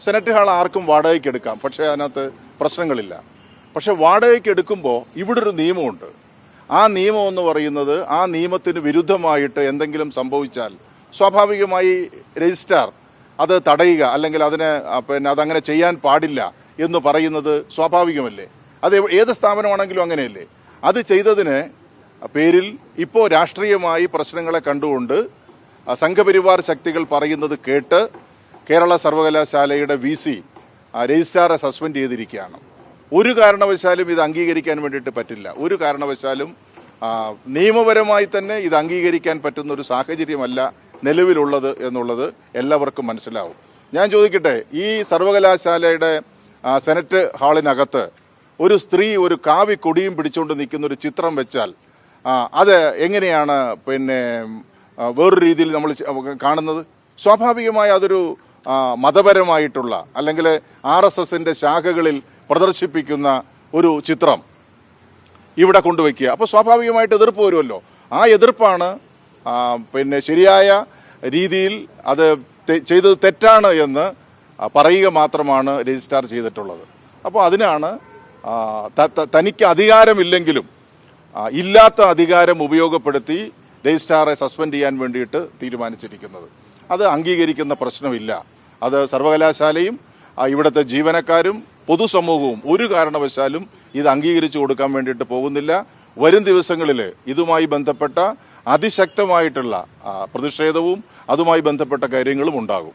Senate hall ആർക്കും വാടകയ്ക്ക് എടുക്കാം, പക്ഷേ അതിനകത്ത് പ്രശ്നങ്ങളില്ല. പക്ഷെ വാടകയ്ക്ക് എടുക്കുമ്പോൾ ഇവിടെ ഒരു നിയമമുണ്ട്. ആ നിയമം എന്ന് പറയുന്നത്, ആ നിയമത്തിന് വിരുദ്ധമായിട്ട് എന്തെങ്കിലും സംഭവിച്ചാൽ സ്വാഭാവികമായി രജിസ്ട്രാർ അത് തടയുക, അല്ലെങ്കിൽ അതങ്ങനെ ചെയ്യാൻ പാടില്ല എന്ന് പറയുന്നത് സ്വാഭാവികമല്ലേ? അത് ഏത് സ്ഥാപനമാണെങ്കിലും അങ്ങനെയല്ലേ? അത് ചെയ്തതിന് പേരിൽ ഇപ്പോൾ രാഷ്ട്രീയമായി പ്രശ്നങ്ങളെ കണ്ടുകൊണ്ട് സംഘപരിവാർ ശക്തികൾ പറയുന്നത് കേട്ട് കേരള സർവകലാശാലയുടെ VC രജിസ്ട്രാറെ സസ്പെൻഡ് ചെയ്തിരിക്കുകയാണ്. ഒരു കാരണവശാലും ഇത് അംഗീകരിക്കാൻ വേണ്ടിയിട്ട് പറ്റില്ല. ഒരു കാരണവശാലും നിയമപരമായി തന്നെ ഇത് അംഗീകരിക്കാൻ പറ്റുന്ന ഒരു സാഹചര്യമല്ല നിലവിലുള്ളത് എന്നുള്ളത് എല്ലാവർക്കും മനസ്സിലാവും. ഞാൻ ചോദിക്കട്ടെ, ഈ സർവകലാശാലയുടെ സെനറ്റ് ഹാളിനകത്ത് ഒരു സ്ത്രീ ഒരു കാവി കൊടിയും പിടിച്ചുകൊണ്ട് നിൽക്കുന്ന ഒരു ചിത്രം വെച്ചാൽ അത് എങ്ങനെയാണ് വേറൊരു രീതിയിൽ നമ്മൾ കാണുന്നത്? സ്വാഭാവികമായി അതൊരു മതപരമായിട്ടുള്ള അല്ലെങ്കിൽ RSSന്റെ ശാഖകളിൽ പ്രദർശിപ്പിക്കുന്ന ഒരു ചിത്രം ഇവിടെ കൊണ്ടുവയ്ക്കുക. അപ്പോൾ സ്വാഭാവികമായിട്ട് എതിർപ്പ് വരുമല്ലോ. ആ എതിർപ്പാണ് ശരിയായ രീതിയിൽ അത് ചെയ്തത് തെറ്റാണ് എന്ന് പറയുക മാത്രമാണ് രജിസ്ട്രാർ ചെയ്തിട്ടുള്ളത്. അപ്പോൾ അതിനാണ് തനിക്ക് അധികാരമില്ലെങ്കിലും ഇല്ലാത്ത അധികാരം ഉപയോഗപ്പെടുത്തി രജിസ്ട്രാറെ സസ്പെൻഡ് ചെയ്യാൻ വേണ്ടിയിട്ട് തീരുമാനിച്ചിരിക്കുന്നത്. അത് അംഗീകരിക്കുന്ന പ്രശ്നമില്ല. അത് സർവകലാശാലയും ഇവിടുത്തെ ജീവനക്കാരും പൊതുസമൂഹവും ഒരു കാരണവശാലും ഇത് അംഗീകരിച്ചു കൊടുക്കാൻ വേണ്ടിയിട്ട് പോകുന്നില്ല. വരും ദിവസങ്ങളിൽ ഇതുമായി ബന്ധപ്പെട്ട അതിശക്തമായിട്ടുള്ള പ്രതിഷേധവും അതുമായി ബന്ധപ്പെട്ട കാര്യങ്ങളും ഉണ്ടാകും.